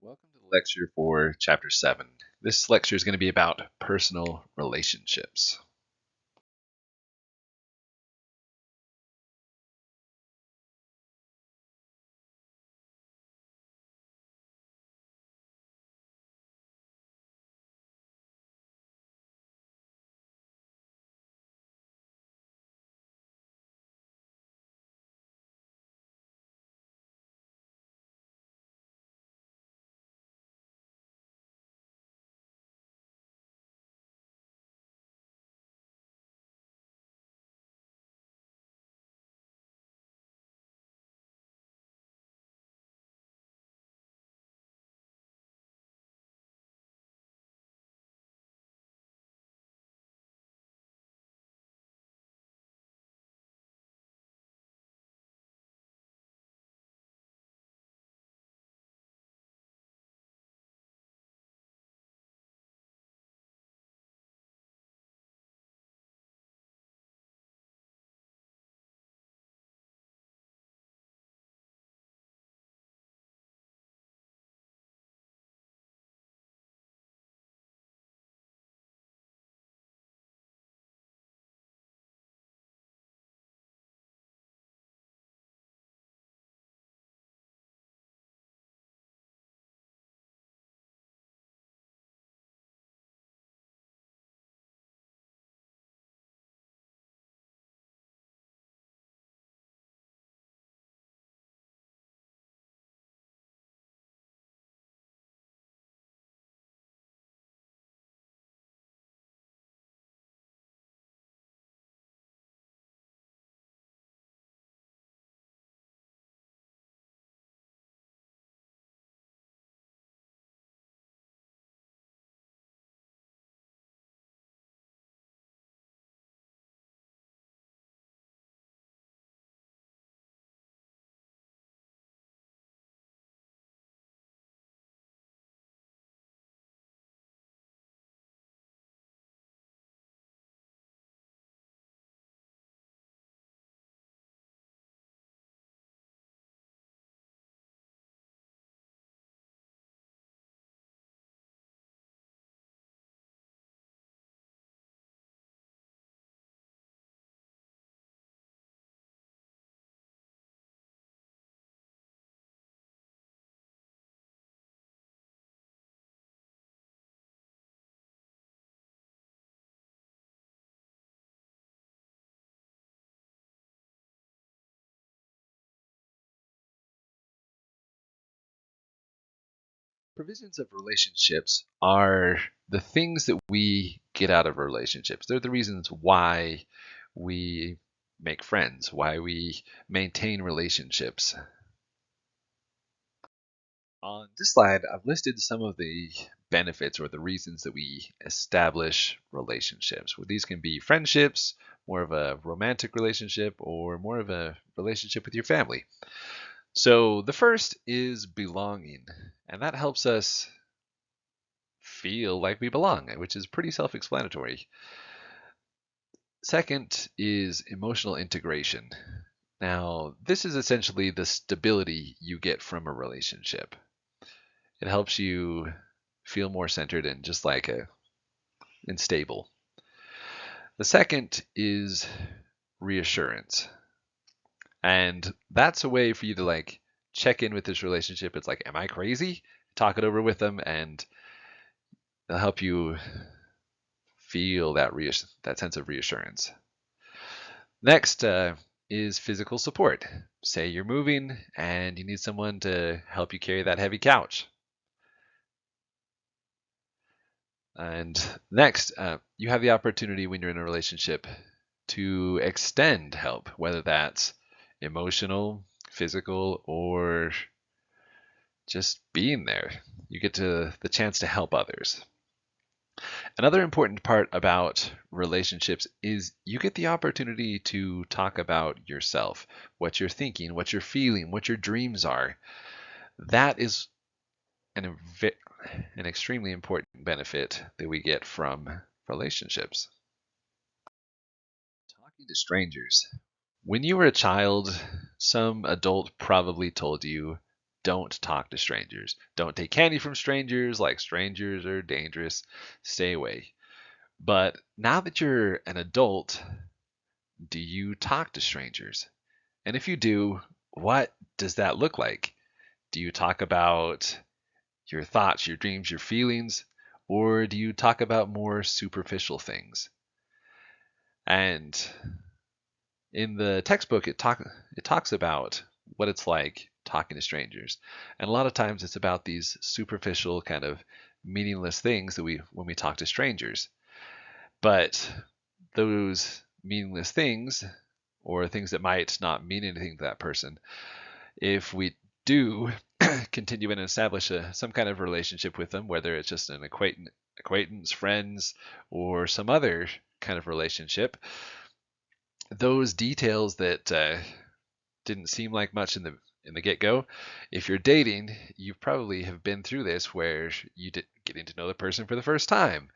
Welcome to the lecture for Chapter 7. This lecture is going to be about personal relationships. Provisions of relationships are the things that we get out of relationships. They're the reasons why we make friends, why we maintain relationships. On this slide, I've listed some of the benefits or the reasons that we establish relationships. Well, these can be friendships, more of a romantic relationship, or more of a relationship with your family. So the first is belonging, and that helps us feel like we belong, which is pretty self-explanatory. Second is emotional integration. Now, this is essentially the stability you get from a relationship. It helps you feel more centered and just like and stable. The second is reassurance. And that's a way for you to like check in with this relationship. It's like, am I crazy? Talk it over with them and they'll help you feel that sense of reassurance. Next is physical support. Say you're moving and you need someone to help you carry that heavy couch. And next, you have the opportunity when you're in a relationship to extend help, whether that's emotional, physical, or just being there. You get the chance to help others. Another important part about relationships is you get the opportunity to talk about yourself, what you're thinking, what you're feeling, what your dreams are. That is an, an extremely important benefit that we get from relationships. Talking to strangers. When you were a child, some adult probably told you, don't talk to strangers. Don't take candy from strangers, like strangers are dangerous. Stay away. But now that you're an adult, do you talk to strangers? And if you do, what does that look like? Do you talk about your thoughts, your dreams, your feelings, or do you talk about more superficial things? And in the textbook, it talks about what it's like talking to strangers, and a lot of times it's about these superficial kind of meaningless things that when we talk to strangers. But those meaningless things, or things that might not mean anything to that person, if we do continue and establish some kind of relationship with them, whether it's just an acquaintance, friends, or some other kind of relationship, those details that didn't seem like much in the get-go, if you're dating, you probably have been through this where you getting to know the person for the first time,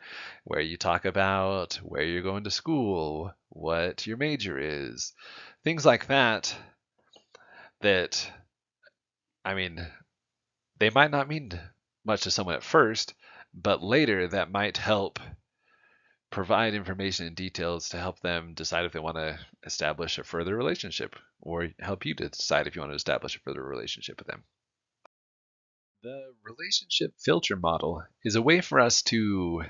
where you talk about where you're going to school, what your major is, things like that, that, I mean, they might not mean much to someone at first, but later that might help provide information and details to help them decide if they want to establish a further relationship, or help you to decide if you want to establish a further relationship with them. The relationship filter model is a way for us to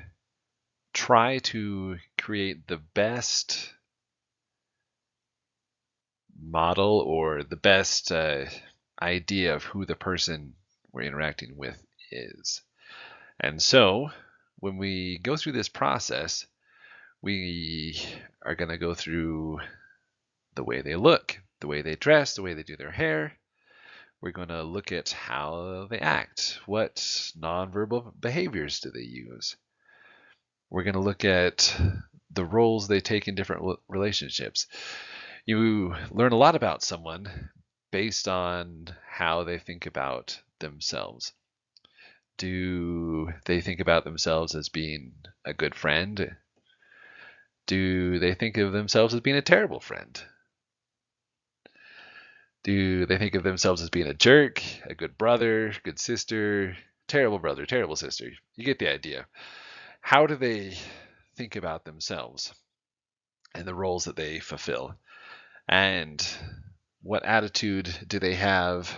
try to create the best model, or the best idea of who the person we're interacting with is. And so when we go through this process, we are going to go through the way they look, the way they dress, the way they do their hair. We're going to look at how they act. What nonverbal behaviors do they use? We're going to look at the roles they take in different relationships. You learn a lot about someone based on how they think about themselves. Do they think about themselves as being a good friend? Do they think of themselves as being a terrible friend? Do they think of themselves as being a jerk, a good brother, good sister, terrible brother, terrible sister? You get the idea. How do they think about themselves and the roles that they fulfill? And what attitude do they have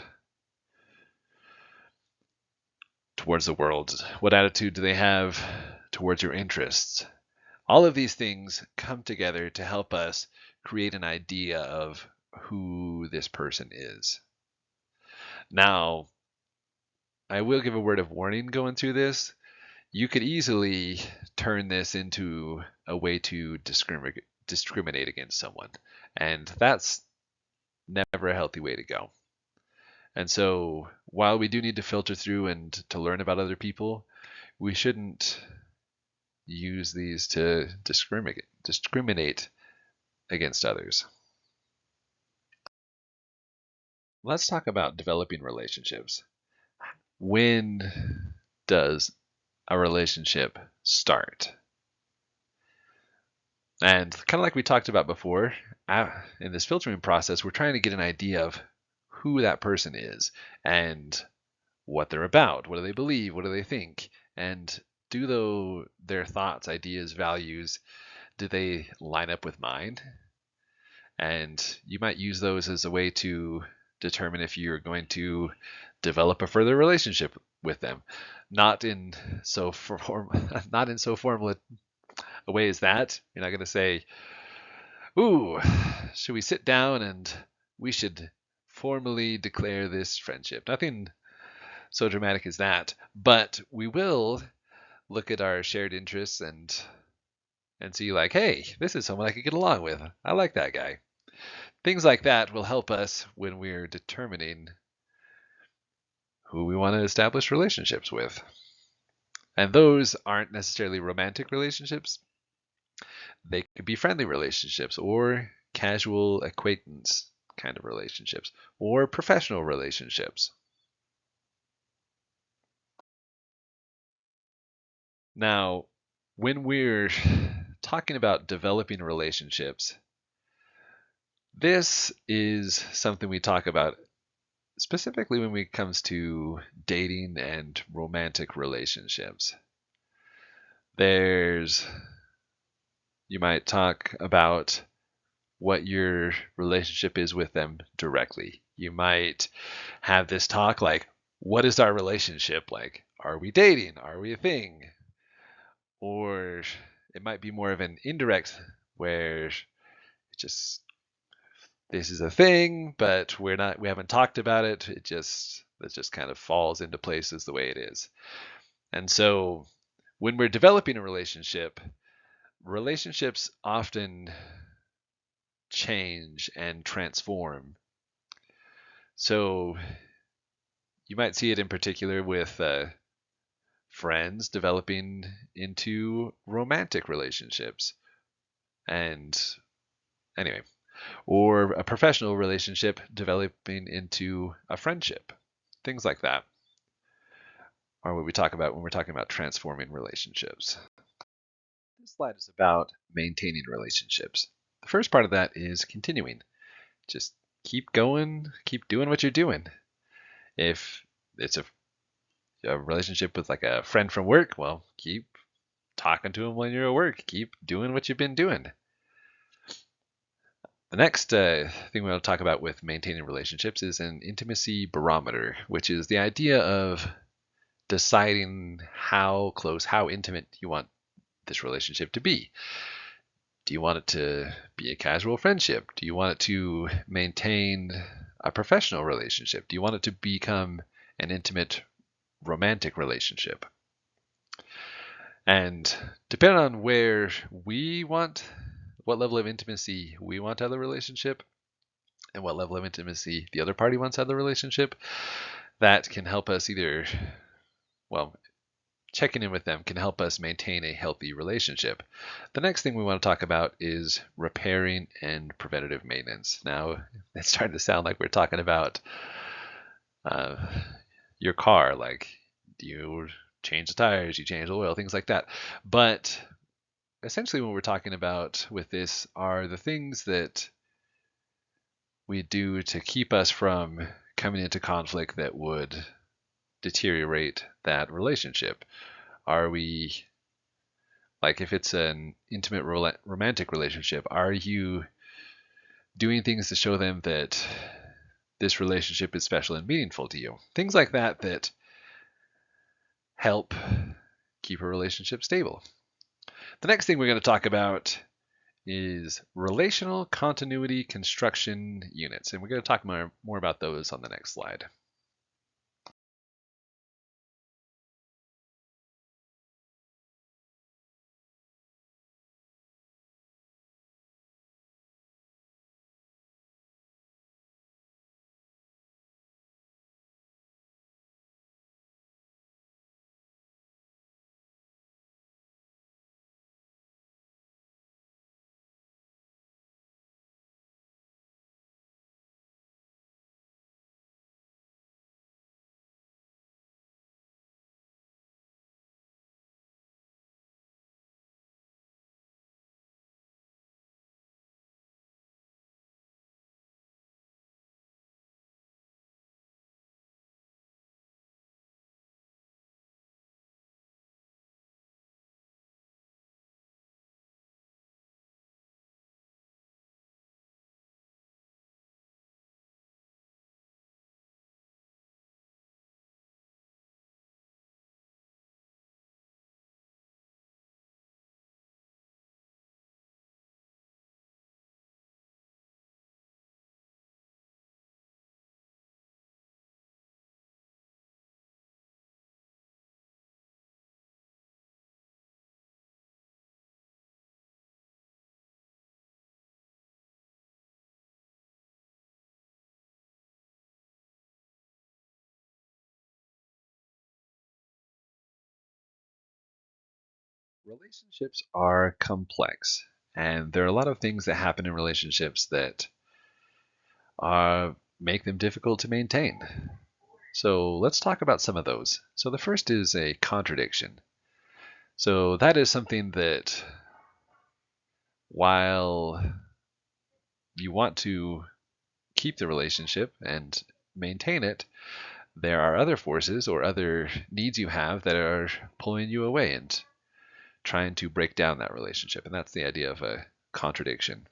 towards the world? What attitude do they have towards your interests? All of these things come together to help us create an idea of who this person is. Now, I will give a word of warning going through this. You could easily turn this into a way to discriminate against someone, and that's never a healthy way to go. And so while we do need to filter through and to learn about other people, we shouldn't use these to discriminate against others. Let's talk about developing relationships. When does a relationship start? And kind of like we talked about before, in this filtering process, we're trying to get an idea of who that person is and what they're about. What do they believe? What do they think? And do their thoughts, ideas, values, do they line up with mine? And you might use those as a way to determine if you're going to develop a further relationship with them. Not in so formal a way as that. You're not going to say, "Ooh, should we sit down and we should formally declare this friendship?" Nothing so dramatic as that. But we will look at our shared interests and see, like, hey, this is someone I could get along with. I like that guy. Things like that will help us when we're determining who we want to establish relationships with. And those aren't necessarily romantic relationships. They could be friendly relationships, or casual acquaintance kind of relationships, or professional relationships. Now, when we're talking about developing relationships, this is something we talk about specifically when it comes to dating and romantic relationships. You might talk about what your relationship is with them directly. You might have this talk like, what is our relationship like? Are we dating? Are we a thing? Or it might be more of an indirect where it just this is a thing, but we haven't talked about it. It just kind of falls into place as the way it is. And so when we're developing a relationship, relationships often change and transform. So you might see it in particular with friends developing into romantic relationships. And anyway, or a professional relationship developing into a friendship. Things like that are what we talk about when we're talking about transforming relationships. This slide is about maintaining relationships. The first part of that is continuing. Just keep going, keep doing what you're doing. If it's a relationship with like a friend from work, well, keep talking to him when you're at work. Keep doing what you've been doing. The next thing we want to talk about with maintaining relationships is an intimacy barometer, which is the idea of deciding how close, how intimate you want this relationship to be. Do you want it to be a casual friendship? Do you want it to maintain a professional relationship? Do you want it to become an intimate romantic relationship? And depending on what level of intimacy we want out of the relationship, and what level of intimacy the other party wants out of the relationship, that can help us checking in with them can help us maintain a healthy relationship. The next thing we want to talk about is repairing and preventative maintenance. Now, it's starting to sound like we're talking about your car, like you change the tires, you change the oil, things like that. But essentially what we're talking about with this are the things that we do to keep us from coming into conflict that would deteriorate that relationship. Are we, like if it's an intimate romantic relationship, are you doing things to show them that this relationship is special and meaningful to you? Things like that help keep a relationship stable. The next thing we're going to talk about is relational continuity construction units, and we're going to talk more about those on the next slide. Relationships are complex, and there are a lot of things that happen in relationships that make them difficult to maintain. So let's talk about some of those. So the first is a contradiction. So that is something that while you want to keep the relationship and maintain it, there are other forces or other needs you have that are pulling you away and trying to break down that relationship. And that's the idea of a contradiction.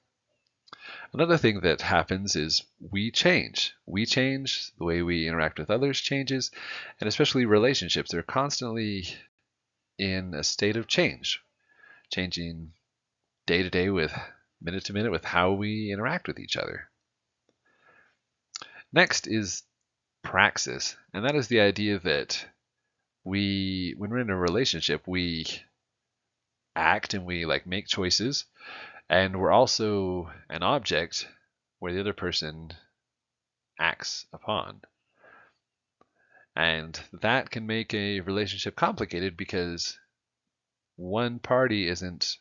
Another thing that happens is we change. We change, the way we interact with others changes, and especially relationships. They're constantly in a state of change, changing day to day, with minute to minute, with how we interact with each other. Next is praxis, and that is the idea that when we're in a relationship, we act and we make choices, and we're also an object where the other person acts upon. And that can make a relationship complicated because one party isn't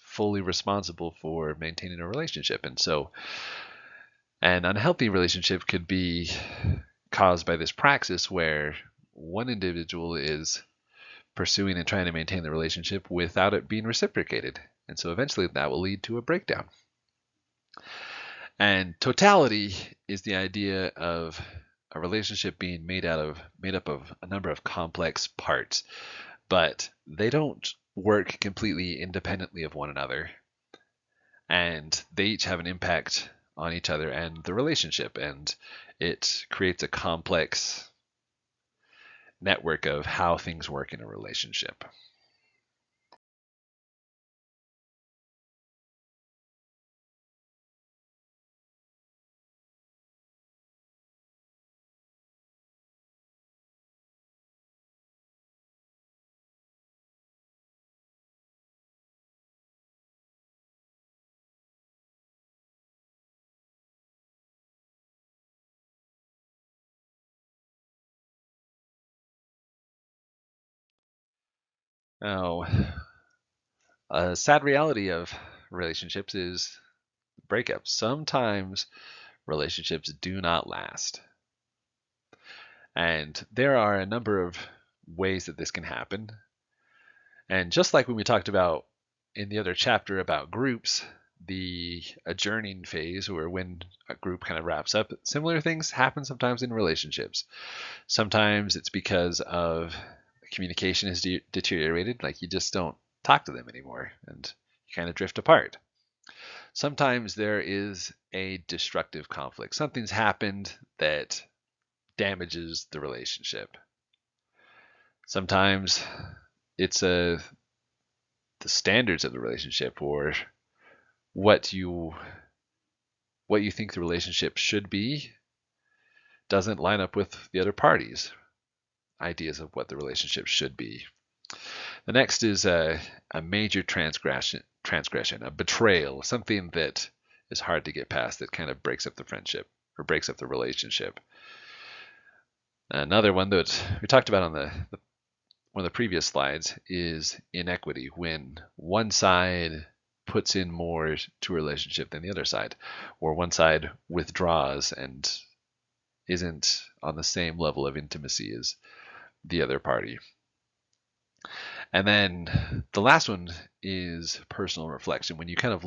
fully responsible for maintaining a relationship. And so an unhealthy relationship could be caused by this praxis where one individual is pursuing and trying to maintain the relationship without it being reciprocated. And so eventually that will lead to a breakdown. And totality is the idea of a relationship being made up of a number of complex parts, but they don't work completely independently of one another. And they each have an impact on each other and the relationship, and it creates a complex network of how things work in a relationship. Now, a sad reality of relationships is breakups. Sometimes relationships do not last. And there are a number of ways that this can happen. And just like when we talked about in the other chapter about groups, the adjourning phase, or when a group kind of wraps up, similar things happen sometimes in relationships. Sometimes it's because of communication has deteriorated, like you just don't talk to them anymore and you kind of drift apart. Sometimes there is a destructive conflict. Something's happened that damages the relationship. Sometimes it's the standards of the relationship, or what you think the relationship should be doesn't line up with the other party's ideas of what the relationship should be. The next is a major transgression, a betrayal, something that is hard to get past, that kind of breaks up the friendship or breaks up the relationship. Another one that we talked about on one of the previous slides is inequity, when one side puts in more to a relationship than the other side, or one side withdraws and isn't on the same level of intimacy as the other party. And then the last one is personal reflection, when you kind of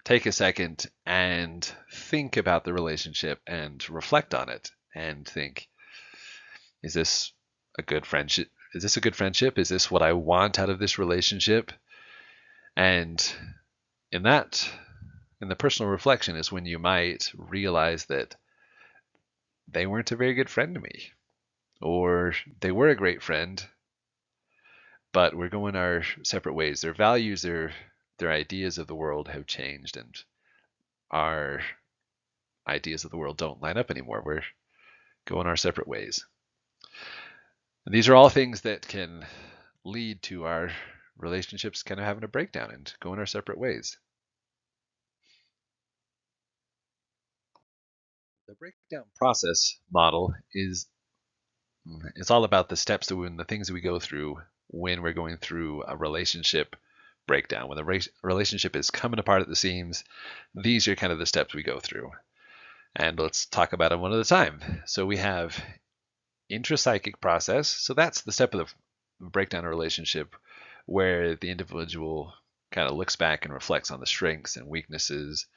take a second and think about the relationship and reflect on it and think, is this a good friendship? Is this a good friendship? Is this what I want out of this relationship? And in the personal reflection is when you might realize that they weren't a very good friend to me, or they were a great friend, but we're going our separate ways. Their values, their ideas of the world have changed, and our ideas of the world don't line up anymore. We're going our separate ways. And these are all things that can lead to our relationships kind of having a breakdown and going our separate ways. The breakdown process model is it's all about the steps and the things that we go through when we're going through a relationship breakdown. When the relationship is coming apart at the seams, these are kind of the steps we go through. And let's talk about them one at a time. So we have intrapsychic process. So that's the step of the breakdown of a relationship where the individual kind of looks back and reflects on the strengths and weaknesses,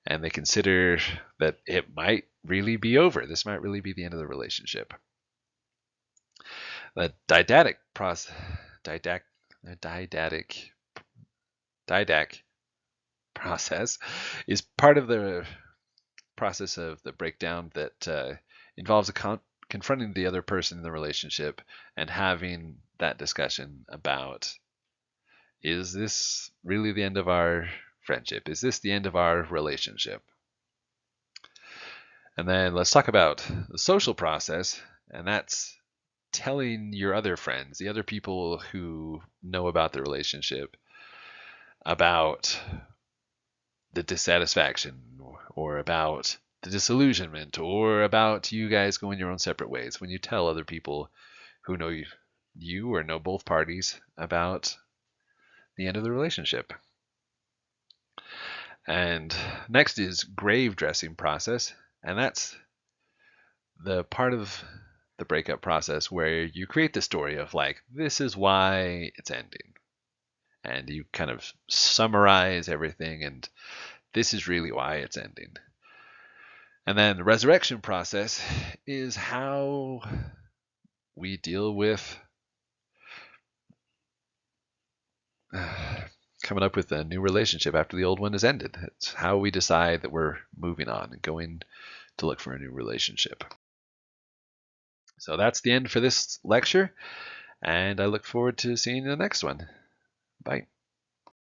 and they consider that it might really be over. This might really be the end of the relationship. The didactic process is part of the process of the breakdown that involves confronting the other person in the relationship and having that discussion about, is this really the end of our friendship? Is this the end of our relationship? And then let's talk about the social process, and that's telling your other friends, the other people who know about the relationship, about the dissatisfaction or about the disillusionment or about you guys going your own separate ways. When you tell other people who know you or know both parties about the end of the relationship. And next is grave dressing process, and that's the part of the breakup process where you create the story of like, this is why it's ending. And you kind of summarize everything, and this is really why it's ending. And then the resurrection process is how we deal with coming up with a new relationship after the old one has ended. It's how we decide that we're moving on and going to look for a new relationship. So that's the end for this lecture, and I look forward to seeing you in the next one. Bye.